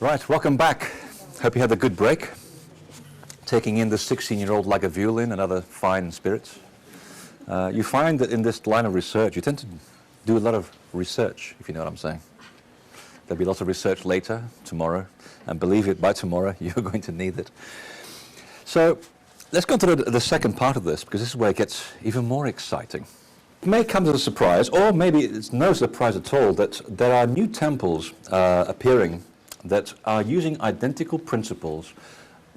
Right, welcome back. Hope you had a good break. Taking in the 16-year-old like a violin and other fine spirits. You find that in this line of research, you tend to do a lot of research, if you know what I'm saying. There'll be lots of research later, tomorrow, and believe it, by tomorrow, you're going to need it. So, let's go to the second part of this, because this is where it gets even more exciting. It may come as a surprise, or maybe it's no surprise at all, that there are new temples appearing that are using identical principles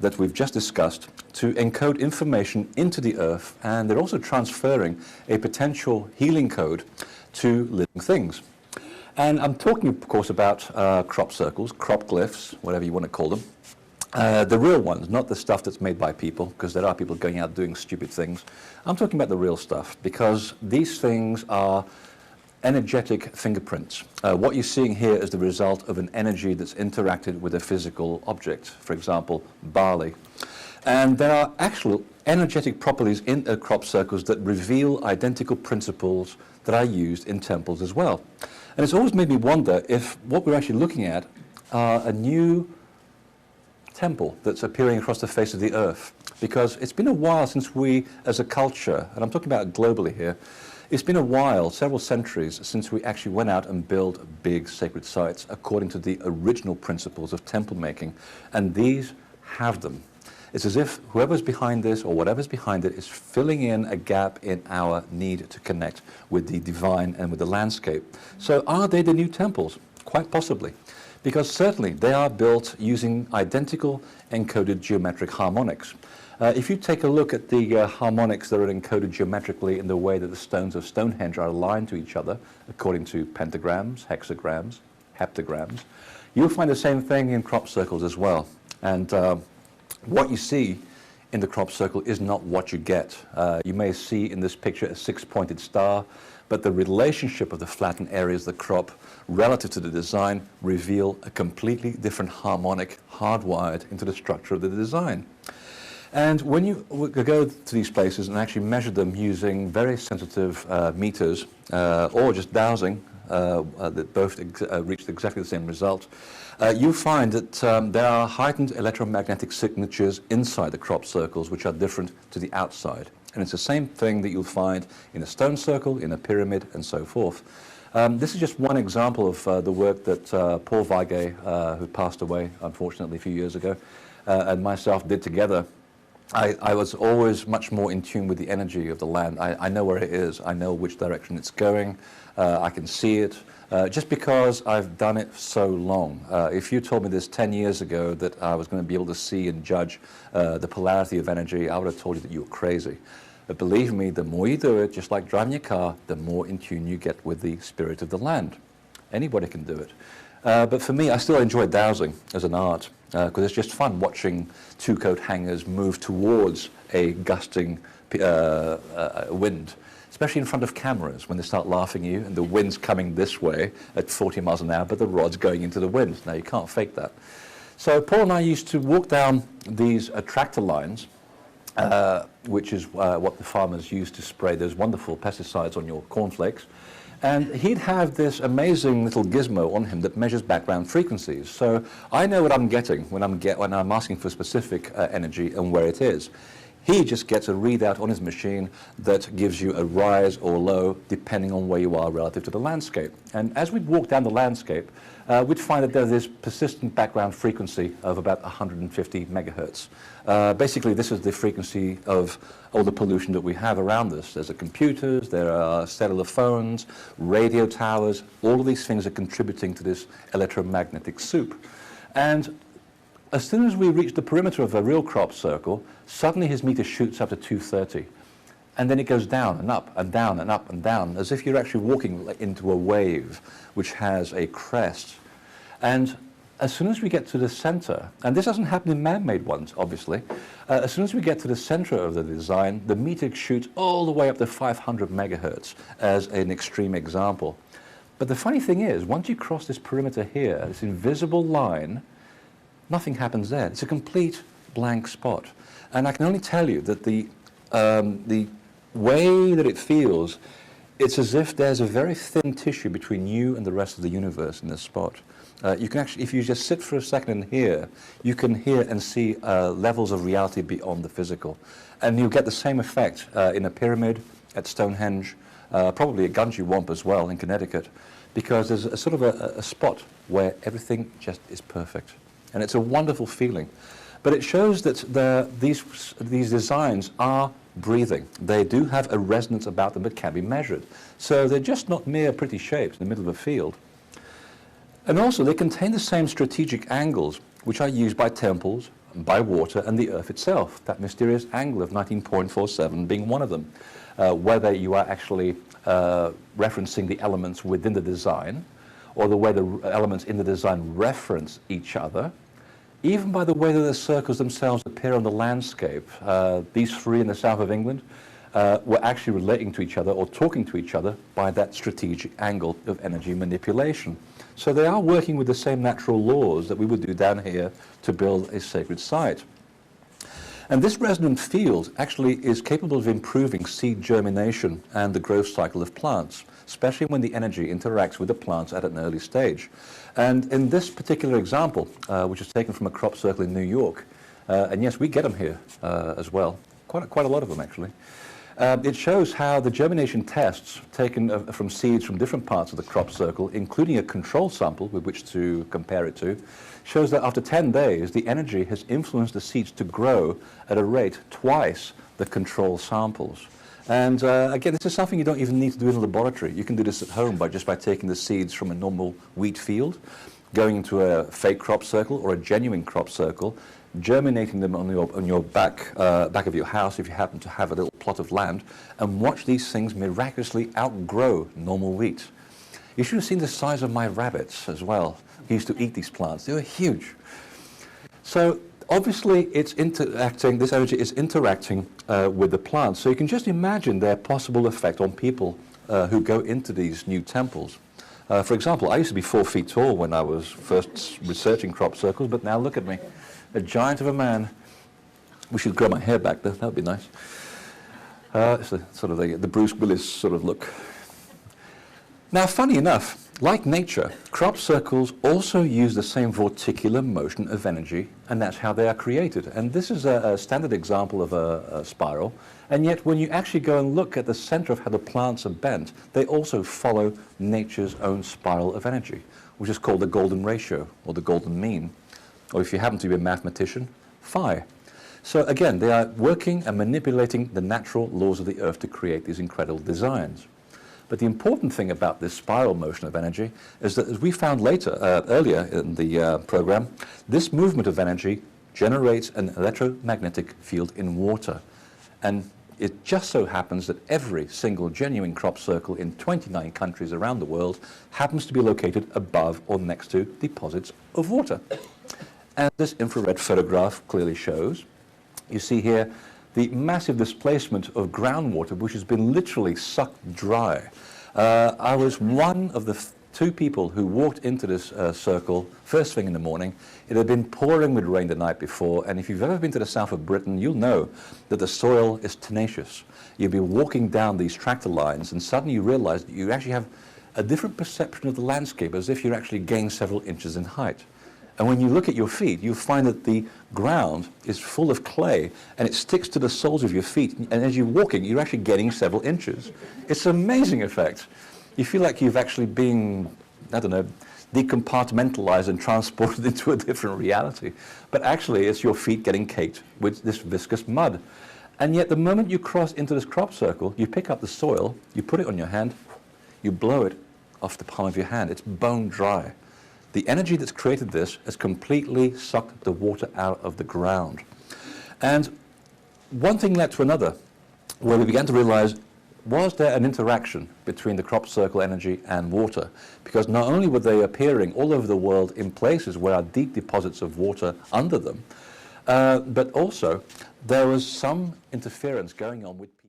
that we've just discussed to encode information into the earth, and they're also transferring a potential healing code to living things. And I'm talking, of course, about crop circles, crop glyphs, whatever you want to call them. The real ones, not the stuff that's made by people, because there are people going out doing stupid things. I'm talking about the real stuff, because these things are energetic fingerprints. What you're seeing here is the result of an energy that's interacted with a physical object, for example, barley. And there are actual energetic properties in crop circles that reveal identical principles that are used in temples as well. And it's always made me wonder if what we're actually looking at are a new temple that's appearing across the face of the earth. Because it's been a while since we, as a culture, and I'm talking about globally here, it's been a while, several centuries, since we actually went out and built big sacred sites according to the original principles of temple making, and these have them. It's as if whoever's behind this or whatever's behind it is filling in a gap in our need to connect with the divine and with the landscape. So are they the new temples? Quite possibly. Because certainly they are built using identical encoded geometric harmonics. If you take a look at the harmonics that are encoded geometrically in the way that the stones of Stonehenge are aligned to each other, according to pentagrams, hexagrams, heptagrams, you'll find the same thing in crop circles as well. And what you see in the crop circle is not what you get. You may see in this picture a six-pointed star, but the relationship of the flattened areas of the crop relative to the design reveal a completely different harmonic hardwired into the structure of the design. And when you go to these places and actually measure them using very sensitive meters or just dowsing that both reached exactly the same result, you find that there are heightened electromagnetic signatures inside the crop circles which are different to the outside. And it's the same thing that you'll find in a stone circle, in a pyramid, and so forth. This is just one example of the work that Paul Weige, who passed away, unfortunately, a few years ago, and myself did together. I was always much more in tune with the energy of the land. I know where it is. I know which direction it's going. I can see it. Just because I've done it so long. If you told me this 10 years ago that I was going to be able to see and judge the polarity of energy, I would have told you that you were crazy. But believe me, the more you do it, just like driving your car, the more in tune you get with the spirit of the land. Anybody can do it. But for me, I still enjoy dowsing as an art, because it's just fun watching two-coat hangers move towards a gusting wind, especially in front of cameras when they start laughing at you and the wind's coming this way at 40 miles an hour, but the rod's going into the wind. Now, you can't fake that. So Paul and I used to walk down these tractor lines, which is what the farmers use to spray those wonderful pesticides on your cornflakes. And he'd have this amazing little gizmo on him that measures background frequencies. So I know what I'm getting when I'm asking for specific energy and where it is. He just gets a readout on his machine that gives you a rise or low depending on where you are relative to the landscape. And as we'd walk down the landscape, we'd find that there's this persistent background frequency of about 150 megahertz. Basically, this is the frequency of all the pollution that we have around us. There's the computers, there are cellular phones, radio towers. All of these things are contributing to this electromagnetic soup. And as soon as we reach the perimeter of a real crop circle, suddenly his meter shoots up to 230. And then it goes down and up and down and up and down, as if you're actually walking into a wave which has a crest. And as soon as we get to the center, and this doesn't happen in man-made ones, obviously, as soon as we get to the center of the design, the meter shoots all the way up to 500 megahertz as an extreme example. But the funny thing is, once you cross this perimeter here, this invisible line, nothing happens there. It's a complete blank spot. And I can only tell you that the way that it feels it's as if there's a very thin tissue between you and the rest of the universe in this spot. You can actually, if you just sit for a second and hear, you can hear and see levels of reality beyond the physical. And you'll get the same effect in a pyramid, at Stonehenge, probably at Gunji Wamp as well in Connecticut, because there's a sort of a spot where everything just is perfect. And it's a wonderful feeling. But it shows that these designs are breathing. They do have a resonance about them that can be measured. So they're just not mere pretty shapes in the middle of a field. And also they contain the same strategic angles which are used by temples, by water and the earth itself, that mysterious angle of 19.47 being one of them. Whether you are actually referencing the elements within the design, or the way the elements in the design reference each other, even by the way that the circles themselves appear on the landscape. These three in the south of England were actually relating to each other or talking to each other by that strategic angle of energy manipulation. So they are working with the same natural laws that we would do down here to build a sacred site. And this resonant field actually is capable of improving seed germination and the growth cycle of plants, especially when the energy interacts with the plants at an early stage. And in this particular example, which is taken from a crop circle in New York, and yes, we get them here as well, quite a lot of them actually, it shows how the germination tests taken from seeds from different parts of the crop circle, including a control sample with which to compare it to, shows that after 10 days, the energy has influenced the seeds to grow at a rate twice the control samples. And again, this is something you don't even need to do in a laboratory. You can do this at home by taking the seeds from a normal wheat field, going into a fake crop circle or a genuine crop circle, germinating them on your back of your house if you happen to have a little plot of land, and watch these things miraculously outgrow normal wheat. You should have seen the size of my rabbits as well. He used to eat these plants. They were huge. So obviously it's interacting, this energy is interacting with the plants. So you can just imagine their possible effect on people who go into these new temples. For example, I used to be 4 feet tall when I was first researching crop circles, but now look at me, a giant of a man. We should grow my hair back though, that would be nice. It's sort of the Bruce Willis sort of look. Now, funny enough, like nature, crop circles also use the same vorticular motion of energy, and that's how they are created. And this is a standard example of a spiral, and yet when you actually go and look at the center of how the plants are bent, they also follow nature's own spiral of energy, which is called the golden ratio, or the golden mean, or if you happen to be a mathematician, phi. So again, they are working and manipulating the natural laws of the earth to create these incredible designs. But the important thing about this spiral motion of energy is that, as we found earlier in the program, this movement of energy generates an electromagnetic field in water. And it just so happens that every single genuine crop circle in 29 countries around the world happens to be located above or next to deposits of water. As this infrared photograph clearly shows, you see here the massive displacement of groundwater, which has been literally sucked dry. I was one of the 2 people who walked into this circle first thing in the morning. It had been pouring with rain the night before, and if you've ever been to the south of Britain, you'll know that the soil is tenacious. You'll be walking down these tractor lines, and suddenly you realize that you actually have a different perception of the landscape, as if you're actually gained several inches in height. And when you look at your feet, you find that the ground is full of clay and it sticks to the soles of your feet. And as you're walking, you're actually getting several inches. It's an amazing effect. You feel like you've actually been, I don't know, decompartmentalized and transported into a different reality. But actually, it's your feet getting caked with this viscous mud. And yet, the moment you cross into this crop circle, you pick up the soil, you put it on your hand, you blow it off the palm of your hand. It's bone dry. The energy that's created this has completely sucked the water out of the ground. And one thing led to another, where we began to realize, was there an interaction between the crop circle energy and water? Because not only were they appearing all over the world in places where are deep deposits of water under them, but also there was some interference going on with people.